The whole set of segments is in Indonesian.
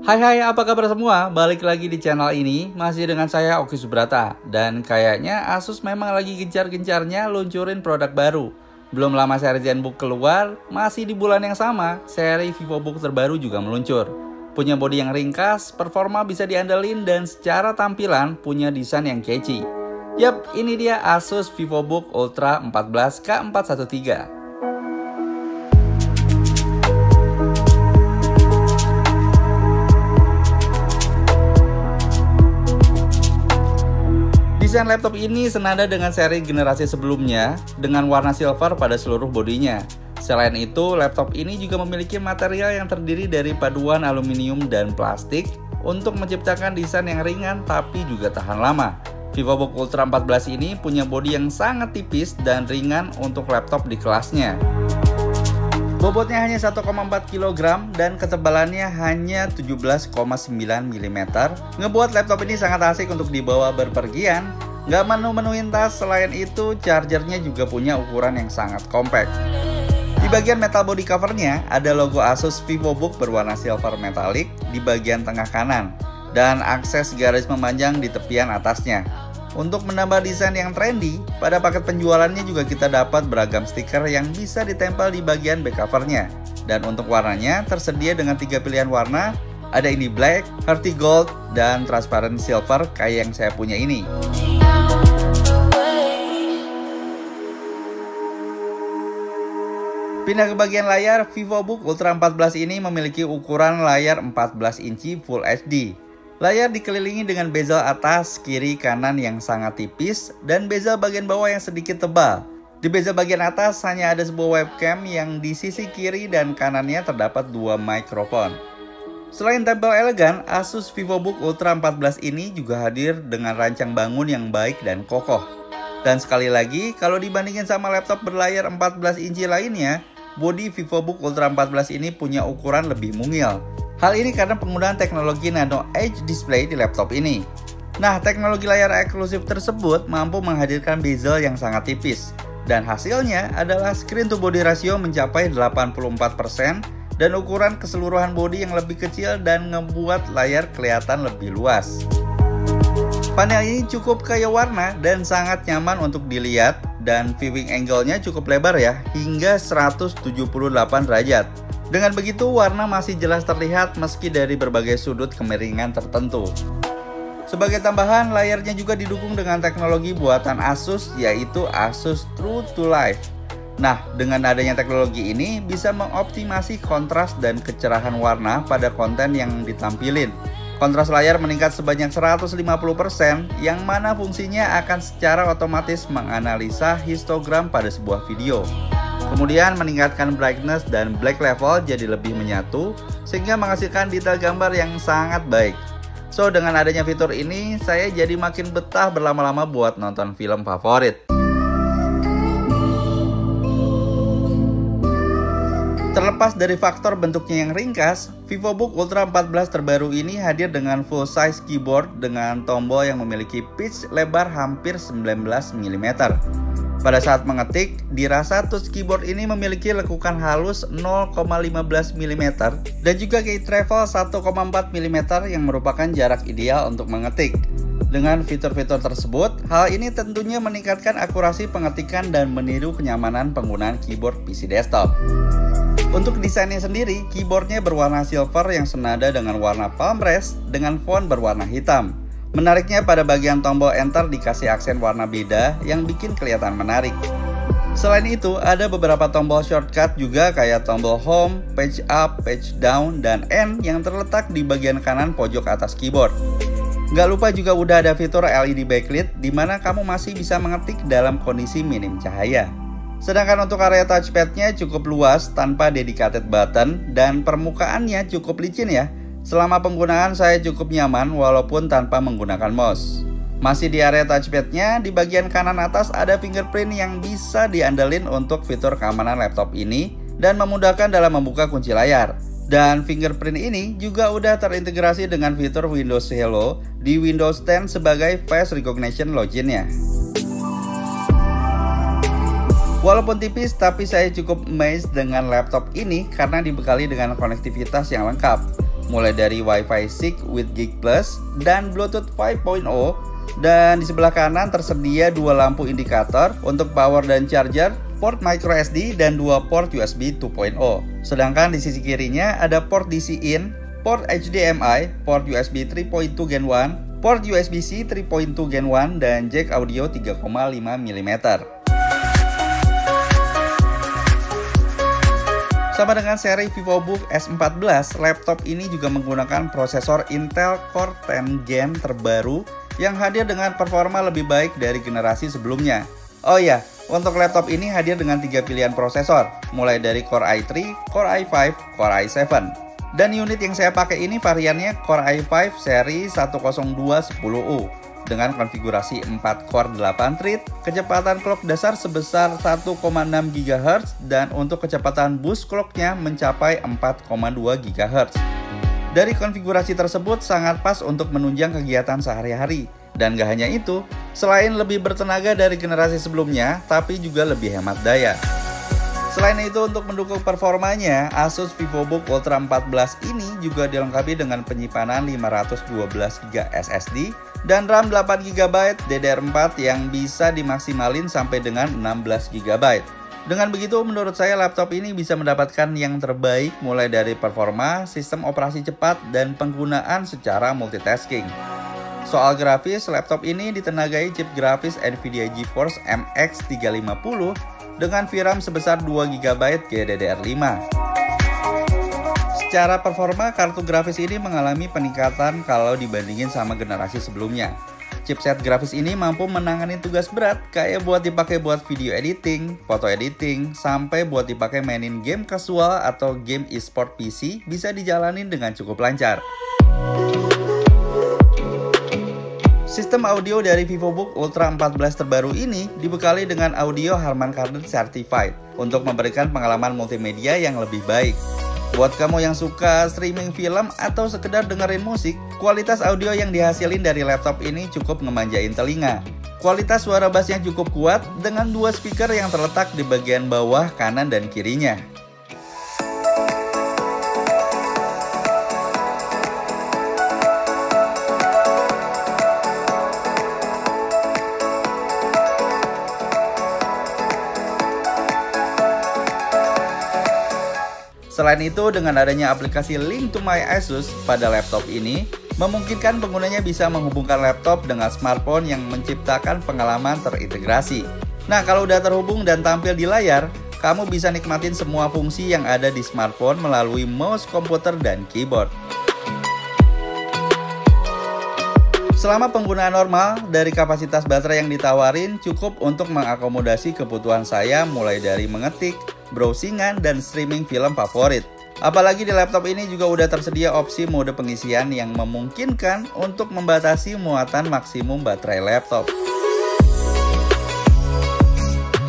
Hai, apa kabar semua? Balik lagi di channel ini, masih dengan saya Oki Subrata. Dan kayaknya Asus memang lagi gencar-gencarnya luncurin produk baru. Belum lama seri ZenBook keluar, masih di bulan yang sama, seri VivoBook terbaru juga meluncur. Punya bodi yang ringkas, performa bisa diandelin, dan secara tampilan punya desain yang catchy. Yap, ini dia Asus VivoBook Ultra 14 K413. Desain laptop ini senada dengan seri generasi sebelumnya dengan warna silver pada seluruh bodinya. Selain itu, laptop ini juga memiliki material yang terdiri dari paduan aluminium dan plastik untuk menciptakan desain yang ringan tapi juga tahan lama. VivoBook Ultra 14 ini punya bodi yang sangat tipis dan ringan untuk laptop di kelasnya. Bobotnya hanya 1,4 kg dan ketebalannya hanya 17,9 mm. Ngebuat laptop ini sangat asik untuk dibawa berpergian. Nggak menu-menuin tas, selain itu chargernya juga punya ukuran yang sangat compact. Di bagian metal body covernya ada logo Asus VivoBook berwarna silver metallic di bagian tengah kanan dan akses garis memanjang di tepian atasnya. Untuk menambah desain yang trendy, pada paket penjualannya juga kita dapat beragam stiker yang bisa ditempel di bagian back covernya. Dan untuk warnanya tersedia dengan 3 pilihan warna, ada ini black, hearty gold, dan transparent silver kayak yang saya punya ini. Pindah ke bagian layar, VivoBook Ultra 14 ini memiliki ukuran layar 14 inci Full HD. Layar dikelilingi dengan bezel atas, kiri, kanan yang sangat tipis dan bezel bagian bawah yang sedikit tebal. Di bezel bagian atas hanya ada sebuah webcam yang di sisi kiri dan kanannya terdapat 2 mikrofon. Selain tampil elegan, Asus VivoBook Ultra 14 ini juga hadir dengan rancang bangun yang baik dan kokoh. Dan sekali lagi, kalau dibandingin sama laptop berlayar 14 inci lainnya, bodi VivoBook Ultra 14 ini punya ukuran lebih mungil. Hal ini karena penggunaan teknologi Nano Edge Display di laptop ini. Nah, teknologi layar eksklusif tersebut mampu menghadirkan bezel yang sangat tipis. Dan hasilnya adalah screen to body ratio mencapai 84% dan ukuran keseluruhan bodi yang lebih kecil dan ngebuat layar kelihatan lebih luas. Panel ini cukup kaya warna dan sangat nyaman untuk dilihat, dan viewing angle-nya cukup lebar ya, hingga 178 derajat. Dengan begitu, warna masih jelas terlihat meski dari berbagai sudut kemiringan tertentu. Sebagai tambahan, layarnya juga didukung dengan teknologi buatan Asus, yaitu Asus True to Life. Nah, dengan adanya teknologi ini bisa mengoptimasi kontras dan kecerahan warna pada konten yang ditampilin. Kontras layar meningkat sebanyak 150%, yang mana fungsinya akan secara otomatis menganalisa histogram pada sebuah video. Kemudian meningkatkan brightness dan black level jadi lebih menyatu, sehingga menghasilkan detail gambar yang sangat baik. So, dengan adanya fitur ini, saya jadi makin betah berlama-lama buat nonton film favorit. Terlepas dari faktor bentuknya yang ringkas, VivoBook Ultra 14 terbaru ini hadir dengan full size keyboard dengan tombol yang memiliki pitch lebar hampir 19 mm. Pada saat mengetik, dirasa touch keyboard ini memiliki lekukan halus 0,15 mm dan juga key travel 1,4 mm yang merupakan jarak ideal untuk mengetik. Dengan fitur-fitur tersebut, hal ini tentunya meningkatkan akurasi pengetikan dan meniru kenyamanan penggunaan keyboard PC desktop. Untuk desainnya sendiri, keyboardnya berwarna silver yang senada dengan warna palm rest dengan font berwarna hitam. Menariknya pada bagian tombol enter dikasih aksen warna beda yang bikin kelihatan menarik. Selain itu, ada beberapa tombol shortcut juga kayak tombol home, page up, page down, dan end yang terletak di bagian kanan pojok atas keyboard. Nggak lupa juga udah ada fitur LED backlit di mana kamu masih bisa mengetik dalam kondisi minim cahaya. Sedangkan untuk area touchpadnya cukup luas tanpa dedicated button dan permukaannya cukup licin ya. Selama penggunaan saya cukup nyaman walaupun tanpa menggunakan mouse. Masih di area touchpadnya, di bagian kanan atas ada fingerprint yang bisa diandelin untuk fitur keamanan laptop ini dan memudahkan dalam membuka kunci layar. Dan fingerprint ini juga udah terintegrasi dengan fitur Windows Hello di Windows 10 sebagai face recognition loginnya. Walaupun tipis, tapi saya cukup amazed dengan laptop ini karena dibekali dengan konektivitas yang lengkap. mulai dari Wi-Fi 6 with Gig Plus dan Bluetooth 5.0. Dan di sebelah kanan tersedia dua lampu indikator untuk power dan charger, port microSD dan dua port USB 2.0. Sedangkan di sisi kirinya ada port DC-in, port HDMI, port USB 3.2 Gen 1, port USB-C 3.2 Gen 1, dan jack audio 3,5 mm. Sama dengan seri VivoBook S14, laptop ini juga menggunakan prosesor Intel Core 10 Gen terbaru yang hadir dengan performa lebih baik dari generasi sebelumnya. Oh iya, untuk laptop ini hadir dengan 3 pilihan prosesor, mulai dari Core i3, Core i5, Core i7. Dan unit yang saya pakai ini variannya Core i5 seri 10210U dengan konfigurasi 4 core 8 thread, kecepatan clock dasar sebesar 1,6 GHz dan untuk kecepatan boost clocknya mencapai 4,2 GHz. Dari konfigurasi tersebut sangat pas untuk menunjang kegiatan sehari-hari. Dan gak hanya itu, selain lebih bertenaga dari generasi sebelumnya, tapi juga lebih hemat daya. Selain itu, untuk mendukung performanya, Asus VivoBook Ultra 14 ini juga dilengkapi dengan penyimpanan 512GB SSD dan RAM 8GB DDR4 yang bisa dimaksimalin sampai dengan 16GB. Dengan begitu, menurut saya laptop ini bisa mendapatkan yang terbaik mulai dari performa, sistem operasi cepat, dan penggunaan secara multitasking. Soal grafis, laptop ini ditenagai chip grafis Nvidia GeForce MX 350 dengan VRAM sebesar 2GB GDDR5. Secara performa, kartu grafis ini mengalami peningkatan kalau dibandingin sama generasi sebelumnya. Chipset grafis ini mampu menangani tugas berat kayak buat dipakai buat video editing, foto editing, sampai buat dipakai mainin game casual atau game e-sport PC bisa dijalanin dengan cukup lancar. Sistem audio dari VivoBook Ultra 14 terbaru ini dibekali dengan audio Harman Kardon Certified untuk memberikan pengalaman multimedia yang lebih baik. Buat kamu yang suka streaming film atau sekedar dengerin musik, kualitas audio yang dihasilin dari laptop ini cukup ngemanjain telinga. Kualitas suara bass yang cukup kuat dengan dua speaker yang terletak di bagian bawah, kanan, dan kirinya. Selain itu, dengan adanya aplikasi Link to My Asus pada laptop ini, memungkinkan penggunanya bisa menghubungkan laptop dengan smartphone yang menciptakan pengalaman terintegrasi. Nah, kalau udah terhubung dan tampil di layar, kamu bisa nikmatin semua fungsi yang ada di smartphone melalui mouse, komputer, dan keyboard. Selama penggunaan normal, dari kapasitas baterai yang ditawarin cukup untuk mengakomodasi kebutuhan saya mulai dari mengetik, browsingan, dan streaming film favorit. Apalagi di laptop ini juga udah tersedia opsi mode pengisian yang memungkinkan untuk membatasi muatan maksimum baterai laptop.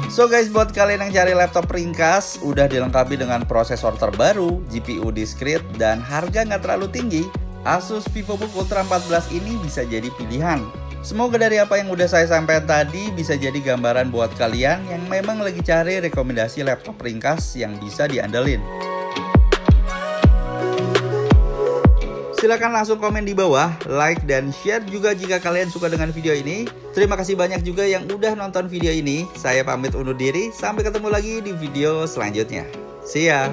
So guys, buat kalian yang cari laptop ringkas, udah dilengkapi dengan prosesor terbaru, GPU discrete, dan harga nggak terlalu tinggi, Asus VivoBook Ultra 14 ini bisa jadi pilihan. Semoga dari apa yang udah saya sampaikan tadi bisa jadi gambaran buat kalian yang memang lagi cari rekomendasi laptop ringkas yang bisa diandelin. Silahkan langsung komen di bawah, like dan share juga jika kalian suka dengan video ini. Terima kasih banyak juga yang udah nonton video ini. Saya pamit undur diri, sampai ketemu lagi di video selanjutnya. See ya!